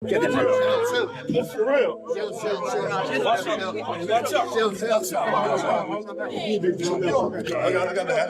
For real. I got that.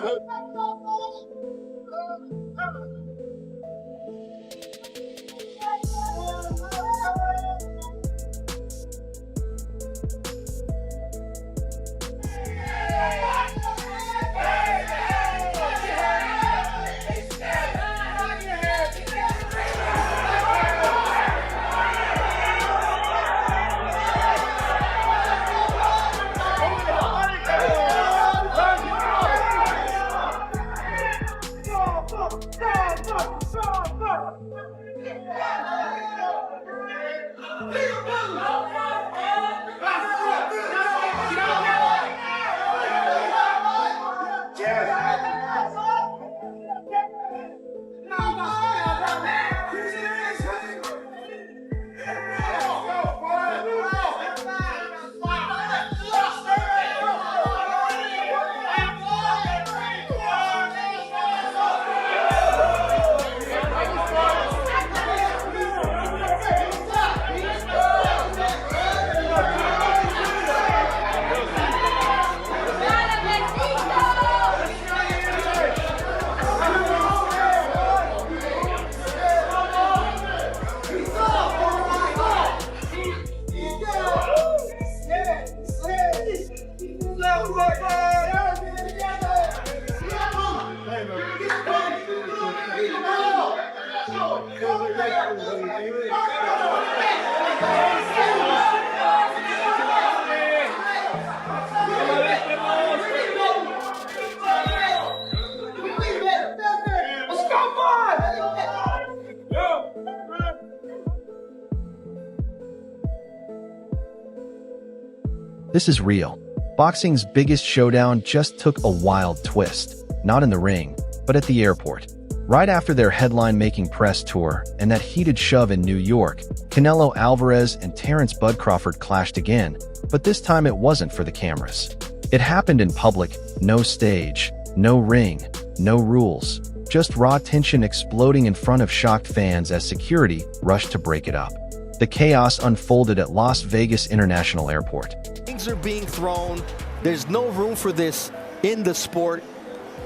This is real. Boxing's biggest showdown just took a wild twist, not in the ring, but at the airport. Right after their headline-making press tour and that heated shove in New York, Canelo Alvarez and Terence Bud Crawford clashed again, but this time it wasn't for the cameras. It happened in public, no stage, no ring, no rules, just raw tension exploding in front of shocked fans as security rushed to break it up. The chaos unfolded at Las Vegas International Airport. Things are being thrown. There's no room for this in the sport.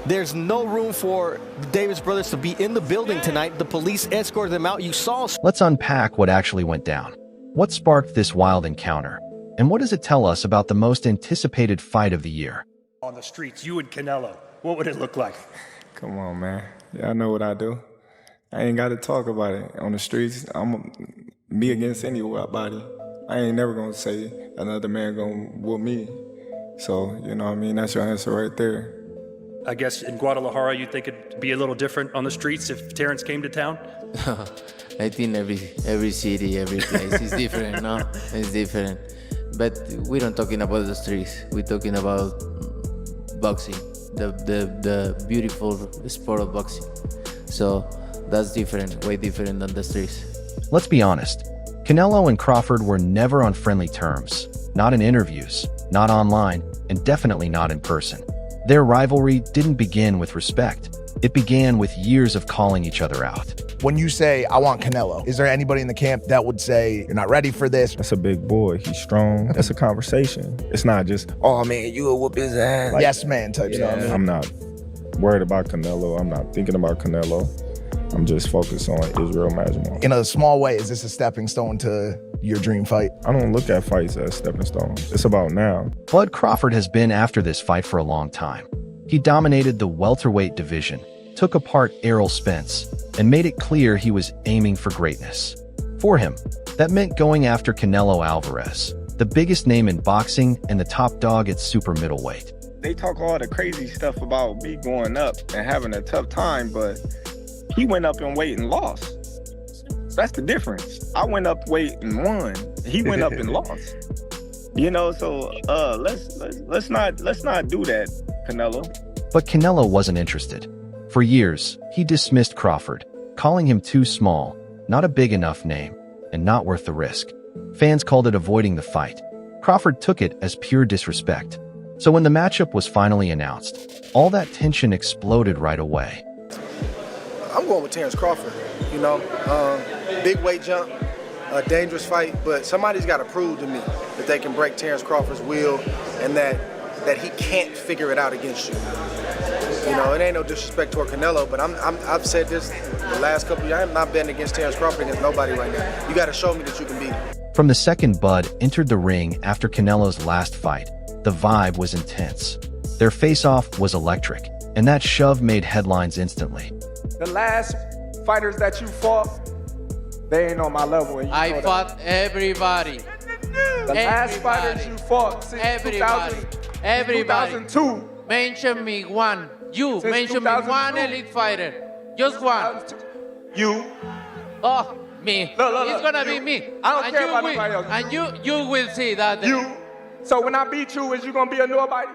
There's no room for the Davis brothers to be in the building tonight. The police escorted them out. You saw. Let's unpack what actually went down. What sparked this wild encounter? And what does it tell us about the most anticipated fight of the year? On the streets, you and Canelo, what would it look like? Come on, man. Yeah, I know what I do. I ain't got to talk about it. On the streets, I'm me against anybody. I ain't never gonna say another man gonna whoop me. So, you know what I mean? That's your answer right there. I guess in Guadalajara, you think it'd be a little different on the streets if Terence came to town? I think every city, every place is different, no? It's different. But we don't talking about the streets. We're talking about boxing, the beautiful sport of boxing. So that's different, way different than the streets. Let's be honest. Canelo and Crawford were never on friendly terms. Not in interviews, not online, and definitely not in person. Their rivalry didn't begin with respect. It began with years of calling each other out. When you say, I want Canelo, is there anybody in the camp that would say, you're not ready for this? That's a big boy. He's strong. That's a conversation. It's not just, oh, man, you'll whoop his ass. Like, yes, man type stuff. I'm not worried about Canelo. I'm not thinking about Canelo. I'm just focused on Israel Majimov. In a small way, is this a stepping stone to your dream fight? I don't look at fights as stepping stones. It's about now. Bud Crawford has been after this fight for a long time. He dominated the welterweight division, took apart Errol Spence, and made it clear he was aiming for greatness. For him, that meant going after Canelo Alvarez, the biggest name in boxing and the top dog at super middleweight. They talk all the crazy stuff about me going up and having a tough time, but he went up in weight and lost. That's the difference. I went up weight and won. He went up and lost. You know, so let's not do that, Canelo. But Canelo wasn't interested. For years, he dismissed Crawford, calling him too small, not a big enough name, and not worth the risk. Fans called it avoiding the fight. Crawford took it as pure disrespect. So when the matchup was finally announced, all that tension exploded right away. I'm going with Terence Crawford, you know. Big weight jump, a dangerous fight, but somebody's got to prove to me that they can break Terence Crawford's will and that he can't figure it out against you. You know, it ain't no disrespect toward Canelo, but I've said this the last couple of years. I'm not betting against Terence Crawford against nobody right now. You got to show me that you can beat him. From the second Bud entered the ring after Canelo's last fight, the vibe was intense. Their face-off was electric, and that shove made headlines instantly. The last fighters that you fought, they ain't on my level. And I fought everybody. The last fighters you fought since 2002. Mention me one. You Since mention me 2002. one elite fighter. Just one. You. Oh, me. Look, It's gonna you. be me. I don't And care you about will- nobody else. And you will see that. You. So when I beat you, is you gonna be a nobody?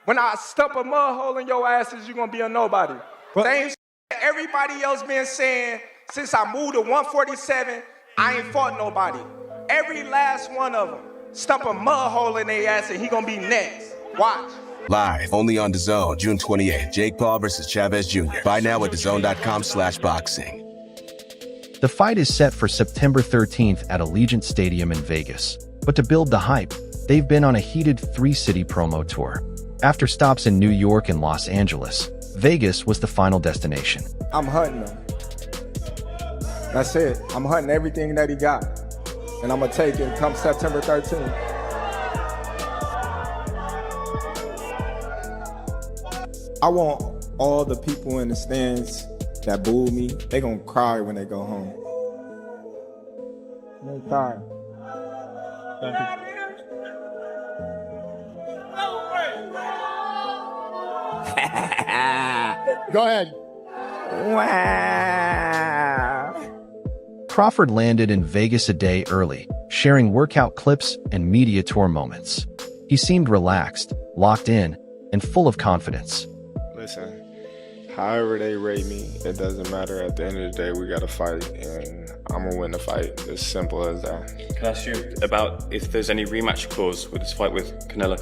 When I stump a mud hole in your ass, is you gonna be a nobody? Same shit everybody else been saying since I moved to 147, I ain't fought nobody. Every last one of them stump a mud hole in their ass and he gonna be next. Watch. Live only on DAZN, June 28th. Jake Paul versus Chavez Jr. Buy now at DAZN.com/boxing. The fight is set for September 13th at Allegiant Stadium in Vegas. But to build the hype, they've been on a heated 3-city promo tour. After stops in New York and Los Angeles, Vegas was the final destination. I'm hunting him. That's it. I'm hunting everything that he got. And I'm gonna take it come September 13th. I want all the people in the stands that booed me, they gonna cry when they go home. No time. Go ahead. Crawford landed in Vegas a day early, sharing workout clips and media tour moments. He seemed relaxed, locked in, and full of confidence. Listen, however they rate me, it doesn't matter. At the end of the day, we got to fight, and I'm going to win the fight. As simple as that. Can I ask you about if there's any rematch clause with this fight with Canelo?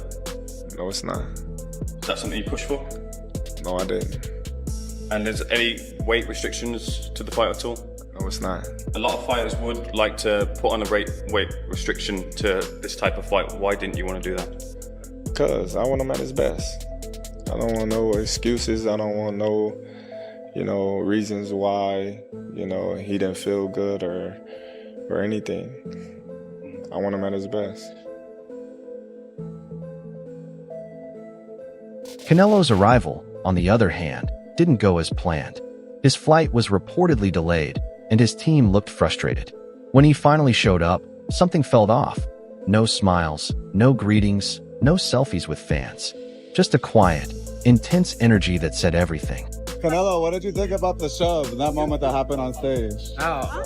No, it's not. Is that something you pushed for? No, I didn't. And there's any weight restrictions to the fight at all? No, it's not. A lot of fighters would like to put on a weight restriction to this type of fight. Why didn't you want to do that? Because I want him at his best. I don't want no excuses. I don't want no, reasons why, he didn't feel good or anything. I want him at his best. Canelo's arrival, on the other hand, didn't go as planned. His flight was reportedly delayed, and his team looked frustrated. When he finally showed up, something felt off. No smiles, no greetings, no selfies with fans. Just a quiet, intense energy that said everything. Canelo, what did you think about the shove, that moment that happened on stage? Oh,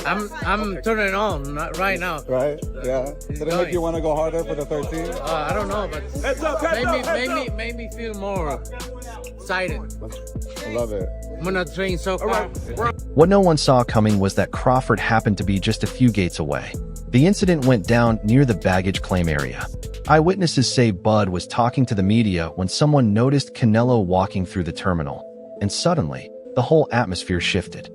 I'm turning on right now. Right? Yeah. Did it make you want to go harder for the 13? I don't know, but made me feel more excited. I love it. I'm gonna train so far. What no one saw coming was that Crawford happened to be just a few gates away. The incident went down near the baggage claim area. Eyewitnesses say Bud was talking to the media when someone noticed Canelo walking through the terminal, and suddenly, the whole atmosphere shifted.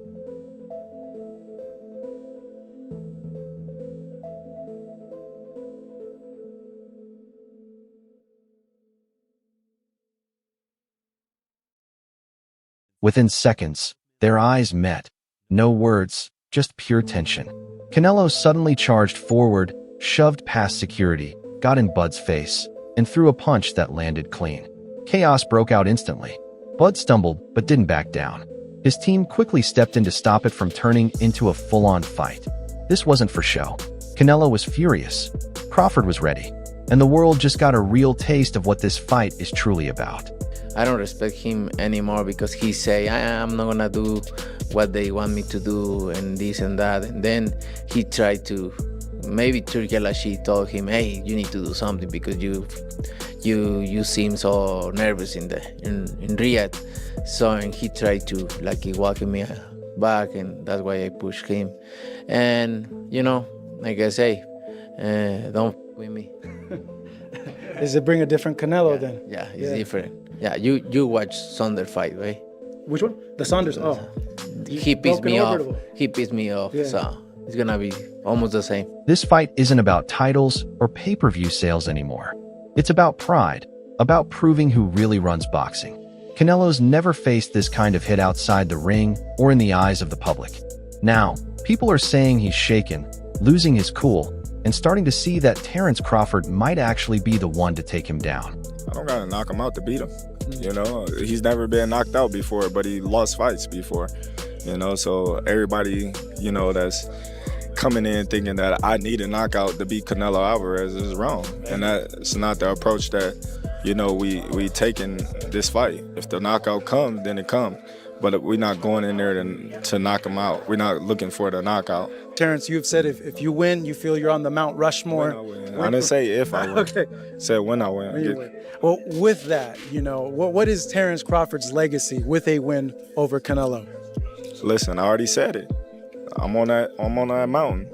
Within seconds, their eyes met. No words, just pure tension. Canelo suddenly charged forward, shoved past security, got in Bud's face, and threw a punch that landed clean. Chaos broke out instantly. Bud stumbled, but didn't back down. His team quickly stepped in to stop it from turning into a full-on fight. This wasn't for show. Canelo was furious. Crawford was ready. And the world just got a real taste of what this fight is truly about. I don't respect him anymore because he say, I'm not gonna do what they want me to do and this and that. And then he tried to, maybe Turki Al-Rashid told him, hey, you need to do something because you seem so nervous in Riyadh. So and he tried to walk me back, and that's why I pushed him. And like I say, don't with me. Does it bring a different Canelo then? Yeah, it's different. Yeah, you watch Saunders fight, right? Which one? The Saunders. Oh, he pissed me off. orbital. He pissed me off. Yeah. So it's gonna be almost the same. This fight isn't about titles or pay-per-view sales anymore. It's about pride, about proving who really runs boxing. Canelo's never faced this kind of hit outside the ring or in the eyes of the public. Now, people are saying he's shaken, losing his cool, and starting to see that Terence Crawford might actually be the one to take him down. I don't gotta knock him out to beat him. You know, he's never been knocked out before, but he lost fights before. You know, so everybody, you know, that's coming in thinking that I need a knockout to beat Canelo Alvarez is wrong. And that's not the approach that, you know, we taking this fight. If the knockout comes, then it comes. But we're not going in there to knock him out. We're not looking for the knockout. Terence, you've said if you win, you feel you're on the Mount Rushmore. I didn't say if I win. Okay. Said when I win. When you win. Well, with that, you know, what is Terence Crawford's legacy with a win over Canelo? Listen, I already said it. I'm on that mountain.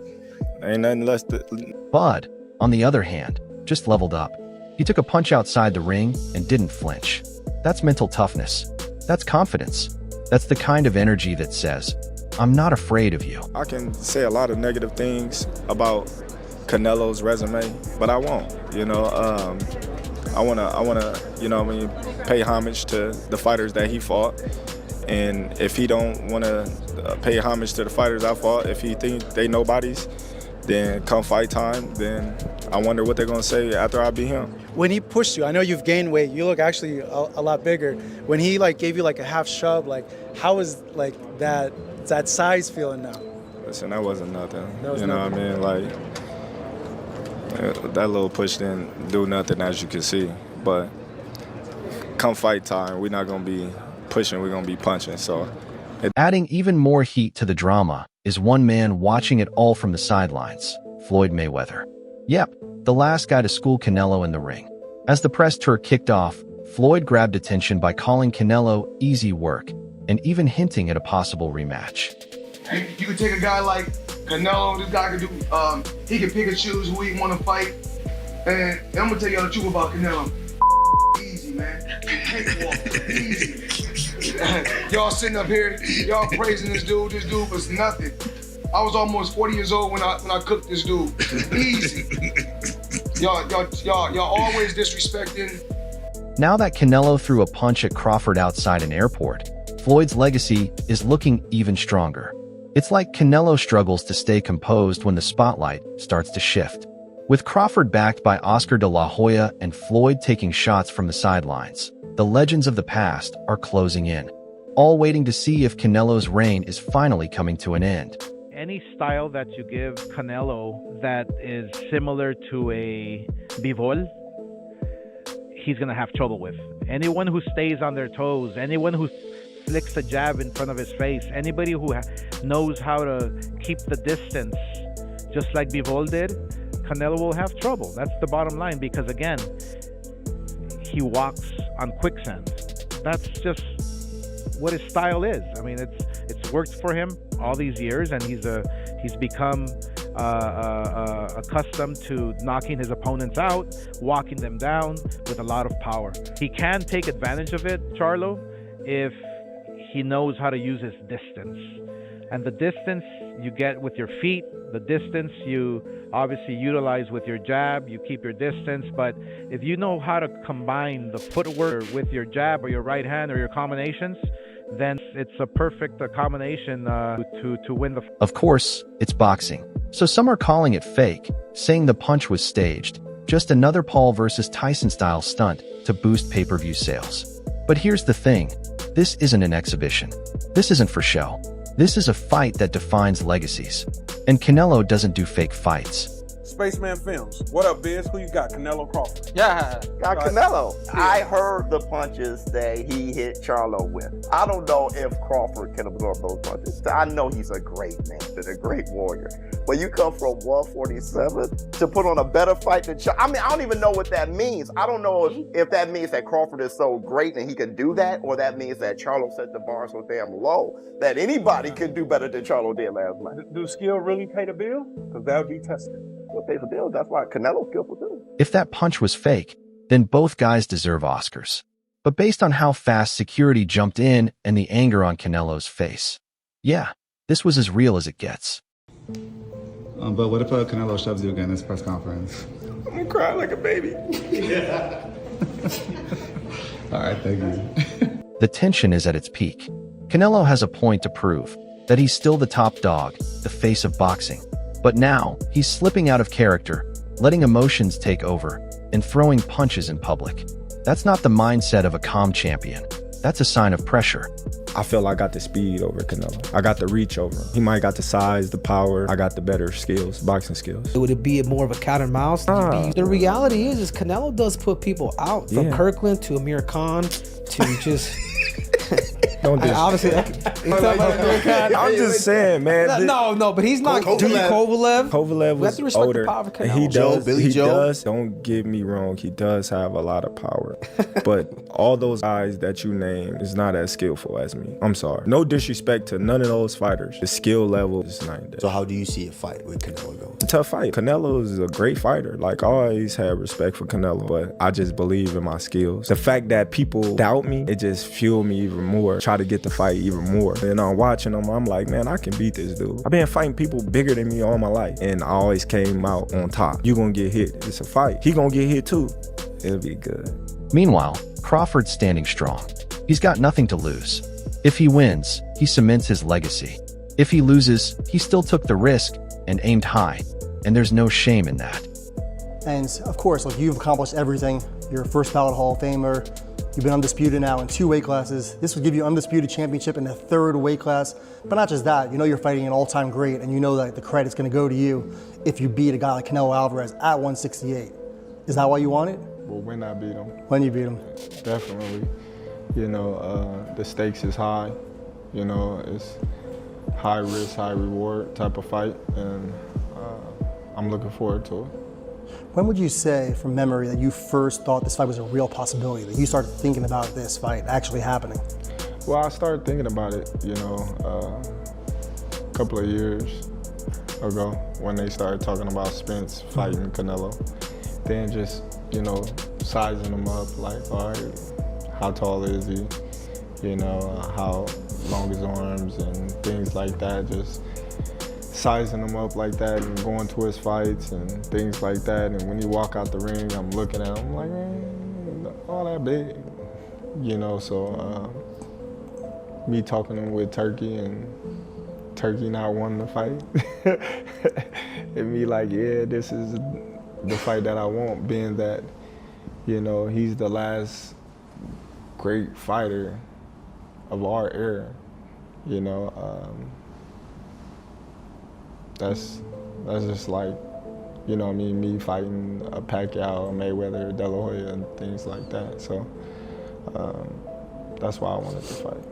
Ain't nothing less to... Bud, on the other hand, just leveled up. He took a punch outside the ring and didn't flinch. That's mental toughness. That's confidence. That's the kind of energy that says, I'm not afraid of you. I can say a lot of negative things about Canelo's resume, but I won't. You know, I wanna, you know, pay homage to the fighters that he fought. And if he don't want to pay homage to the fighters I fought, if he think they nobodies, then come fight time, then I wonder what they're going to say after I beat him. When he pushed you, I know you've gained weight. You look actually a lot bigger. When he gave you like a half shove, how is that size feeling now? Listen, that wasn't nothing. What I mean? That little push didn't do nothing, as you can see. But come fight time, we're not going to be pushing, we're going to be punching. So, adding even more heat to the drama is one man watching it all from the sidelines, Floyd Mayweather. Yep, the last guy to school Canelo in the ring. As the press tour kicked off, Floyd grabbed attention by calling Canelo easy work and even hinting at a possible rematch. Hey, you can take a guy like Canelo, this guy can do, he can pick and choose who he want to fight. And I'm going to tell y'all the truth about Canelo. Easy, man. Cakewalk, easy. Y'all sitting up here, y'all praising this dude. This dude was nothing. I was almost 40 years old when I cooked this dude. Easy. Y'all always disrespecting. Now that Canelo threw a punch at Crawford outside an airport, Floyd's legacy is looking even stronger. It's like Canelo struggles to stay composed when the spotlight starts to shift. With Crawford backed by Oscar de la Hoya and Floyd taking shots from the sidelines, the legends of the past are closing in, all waiting to see if Canelo's reign is finally coming to an end. Any style that you give Canelo that is similar to a Bivol, he's going to have trouble with. Anyone who stays on their toes, anyone who flicks a jab in front of his face, anybody who knows how to keep the distance, just like Bivol did, Canelo will have trouble. That's the bottom line, because again, he walks on quicksand. That's just what his style is. I mean, it's worked for him all these years, and he's become accustomed to knocking his opponents out, walking them down with a lot of power. He can take advantage of it, Charlo, if he knows how to use his distance. And the distance you get with your feet, the distance you obviously utilize with your jab, you keep your distance. But if you know how to combine the footwork with your jab or your right hand or your combinations, then it's a perfect combination to win the fight. Of course, it's boxing, so some are calling it fake, saying the punch was staged, just another Paul versus Tyson-style stunt to boost pay-per-view sales. But here's the thing, this isn't an exhibition. This isn't for show. This is a fight that defines legacies. And Canelo doesn't do fake fights. Spaceman Films. What up, Biz? Who you got? Canelo Crawford. Yeah, got Canelo. I heard the punches that he hit Charlo with. I don't know if Crawford can absorb those punches. I know he's a great man and a great warrior. But you come from 147 to put on a better fight than Charlo. I mean, I don't even know what that means. I don't know if that means that Crawford is so great and he can do that, or that means that Charlo set the bar so damn low that anybody can do better than Charlo did last night. Do skill really pay the bill? Because that would be tested. Pays the bill. That's why Canelo's skillful too. If that punch was fake, then both guys deserve Oscars. But based on how fast security jumped in and the anger on Canelo's face, Yeah, this was as real as it gets. But what if Canelo shoves you again in this press conference? I'm gonna cry like a baby. All right, thank you. The tension is at its peak. Canelo has a point to prove, that he's still the top dog, the face of boxing. But now, he's slipping out of character, letting emotions take over, and throwing punches in public. That's not the mindset of a calm champion. That's a sign of pressure. I feel I got the speed over Canelo. I got the reach over him. He might got the size, the power. I got the better skills, boxing skills. Would it be more of a cat and mouse? The reality is Canelo does put people out. From Kirkland to Amir Khan to just... Don't do obviously, I'm just saying, man. No, but he's not. Kovalev. Kovalev was older. He does. Billy Joe. Don't get me wrong. He does have a lot of power, but all those guys that you name is not as skillful as me. I'm sorry. No disrespect to none of those fighters. The skill level is not there. So how do you see a fight with Canelo go? It's a tough fight. Canelo is a great fighter. Like, I always had respect for Canelo, but I just believe in my skills. The fact that people doubt me, it just fueled me even more. Try to get the fight even more. And I'm watching him, I'm like, man, I can beat this dude. I've been fighting people bigger than me all my life, and I always came out on top. You gonna get hit. It's a fight. He gonna get hit too. It'll be good. Meanwhile, Crawford's standing strong. He's got nothing to lose. If he wins, he cements his legacy. If he loses, he still took the risk and aimed high, and there's no shame in that. And of course, like, you've accomplished everything. You're a first ballot Hall of Famer. You've been undisputed now in 2 weight classes. This will give you undisputed championship in the 3rd weight class. But not just that, you know you're fighting an all-time great, and you know that the credit's gonna go to you if you beat a guy like Canelo Alvarez at 168. Is that why you want it? Well, when I beat him. When you beat him. Definitely. You know, the stakes is high. You know, it's high risk, high reward type of fight, and I'm looking forward to it. When would you say, from memory, that you first thought this fight was a real possibility, that you started thinking about this fight actually happening? Well, I started thinking about it, you know, a couple of years ago when they started talking about Spence fighting Canelo. Then just, you know, sizing him up, like, all right, how tall is he? You know, how long his arms and things like that, just sizing him up like that and going to his fights and things like that. And when he walk out the ring, I'm looking at him like, man, all that big, you know. So me talking with Turkey and Turkey not wanting to fight, and me like, yeah, this is the fight that I want, being that, you know, he's the last great fighter of our era, you know. That's just like, you know what I mean, me fighting a Pacquiao, Mayweather, De La Hoya, and things like that. So that's why I wanted to fight.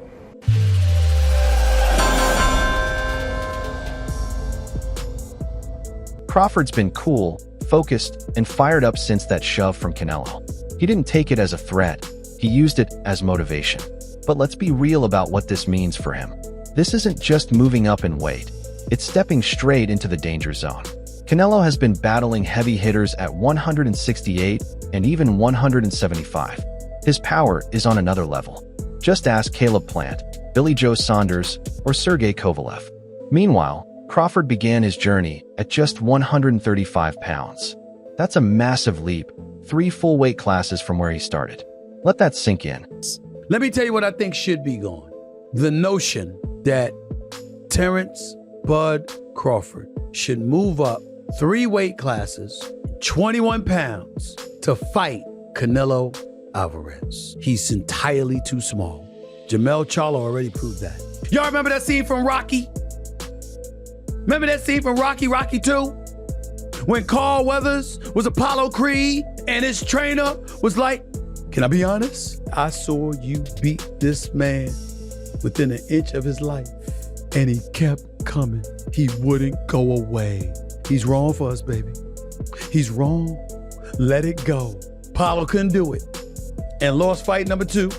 Crawford's been cool, focused, and fired up since that shove from Canelo. He didn't take it as a threat, he used it as motivation. But let's be real about what this means for him. This isn't just moving up in weight. It's stepping straight into the danger zone. Canelo has been battling heavy hitters at 168 and even 175. His power is on another level. Just ask Caleb Plant, Billy Joe Saunders, or Sergey Kovalev. Meanwhile, Crawford began his journey at just 135 pounds. That's a massive leap, 3 full weight classes from where he started. Let that sink in. Let me tell you what I think should be gone. The notion that Terence Bud Crawford should move up 3 weight classes, 21 pounds, to fight Canelo Alvarez. He's entirely too small. Jermell Charlo already proved that. Y'all remember that scene from Rocky? Remember that scene from Rocky 2? When Carl Weathers was Apollo Creed and his trainer was like, can I be honest? I saw you beat this man within an inch of his life, and he kept coming. He wouldn't go away. He's wrong for us, baby. He's wrong. Let it go. Apollo couldn't do it and lost fight number 2.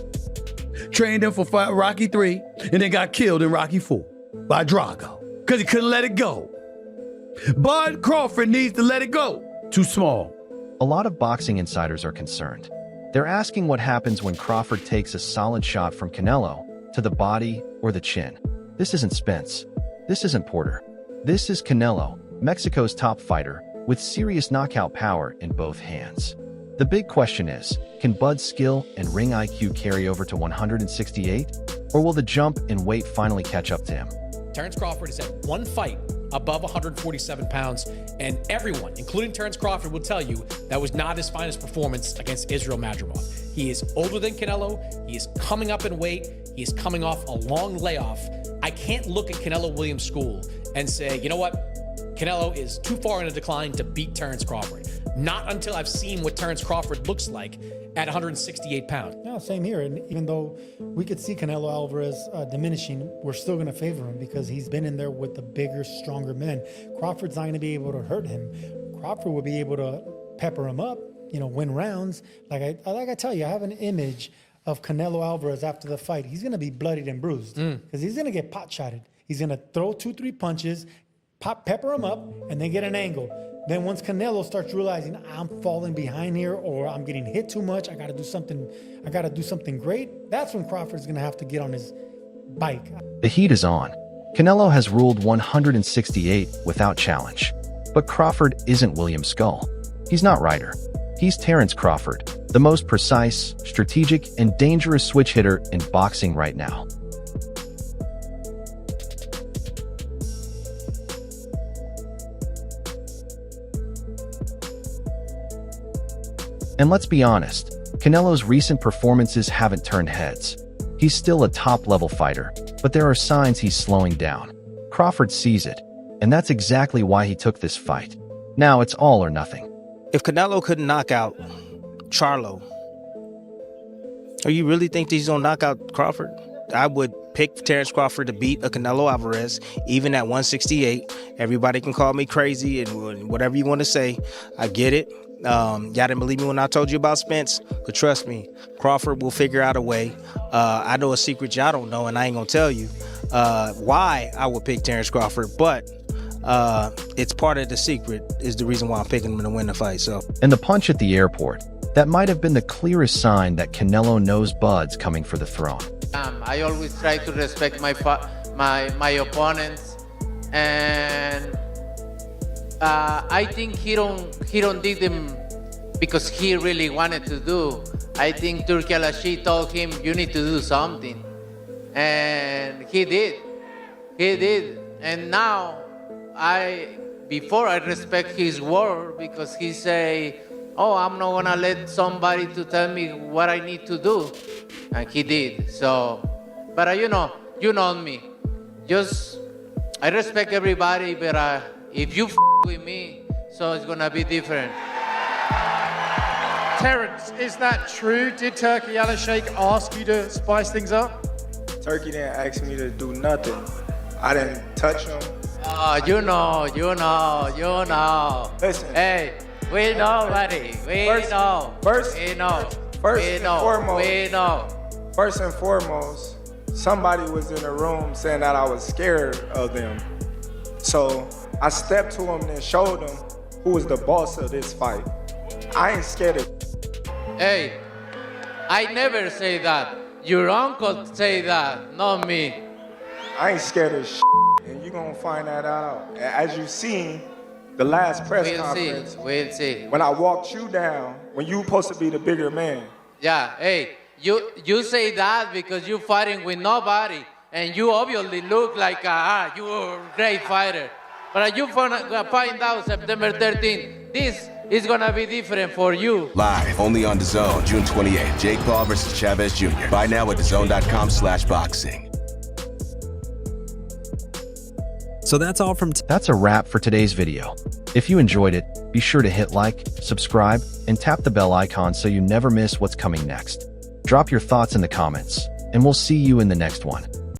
Trained him for fight Rocky 3 and then got killed in Rocky 4 by Drago because he couldn't let it go. Bud Crawford needs to let it go. Too small. A lot of boxing insiders are concerned. They're asking what happens when Crawford takes a solid shot from Canelo to the body or the chin. This isn't Spence. This isn't Porter. This is Canelo, Mexico's top fighter, with serious knockout power in both hands. The big question is, can Bud's skill and ring IQ carry over to 168? Or will the jump in weight finally catch up to him? Terence Crawford is at one fight above 147 pounds, and everyone, including Terence Crawford, will tell you that was not his finest performance against Israel Madrimov. He is older than Canelo. He is coming up in weight. He is coming off a long layoff. I can't look at Canelo Williams' school and say, you know what? Canelo is too far in a decline to beat Terence Crawford. Not until I've seen what Terence Crawford looks like at 168 pounds. No, same here. And even though we could see Canelo Alvarez diminishing, we're still going to favor him because he's been in there with the bigger, stronger men. Crawford's not going to be able to hurt him. Crawford will be able to pepper him up, win rounds. Like I tell you, I have an image of Canelo Alvarez after the fight. He's going to be bloodied and bruised because he's going to get pot-shotted. He's going to throw 2-3 punches, pepper him up, and then get an angle. Then once Canelo starts realizing I'm falling behind here or I'm getting hit too much, I got to do something great. That's when Crawford's going to have to get on his bike. The heat is on. Canelo has ruled 168 without challenge. But Crawford isn't William Skull. He's not Ryder. He's Terence Crawford, the most precise, strategic, and dangerous switch hitter in boxing right now. And let's be honest, Canelo's recent performances haven't turned heads. He's still a top-level fighter, but there are signs he's slowing down. Crawford sees it, and that's exactly why he took this fight. Now it's all or nothing. If Canelo couldn't knock out Charlo, or you really think that he's going to knock out Crawford? I would pick Terence Crawford to beat a Canelo Alvarez, even at 168. Everybody can call me crazy and whatever you want to say. I get it. Y'all didn't believe me when I told you about Spence, but trust me, Crawford will figure out a way. I know a secret y'all don't know, and I ain't gonna tell you why I would pick Terence Crawford, but it's part of the secret is the reason why I'm picking him to win the fight. So, and the punch at the airport, that might have been the clearest sign that Canelo knows Bud's coming for the throne. I always try to respect my opponents, and I think he don't did them because he really wanted to do. I think Turki Al-Ashi told him, you need to do something. And he did. And now, before I respect his word because he say, oh, I'm not gonna let somebody to tell me what I need to do. And he did. So, but you know me. I respect everybody, but if you with me, so it's gonna be different. Terence, is that true? Did Turki Al-Ashi ask you to spice things up? Turki didn't ask me to do nothing. I didn't touch him. Oh, you know. Listen. Hey, we know, buddy. We know. First and foremost, somebody was in the room saying that I was scared of them. So I stepped to him and showed him who was the boss of this fight. I ain't scared of. Hey, I never say that. Your uncle say that, not me. I ain't scared of shit, and you gonna find that out. And as you seen, the last press conference. We'll see. When I walked you down, when you supposed to be the bigger man. Yeah, hey, you say that because you fighting with nobody, and you obviously look like you're a great fighter. But you find out September 13th, this is gonna be different for you. Live, only on DAZN, June 28th. Jake Paul versus Chavez Jr. Buy now at DAZN.com/boxing. So that's a wrap for today's video. If you enjoyed it, be sure to hit like, subscribe, and tap the bell icon so you never miss what's coming next. Drop your thoughts in the comments, and we'll see you in the next one.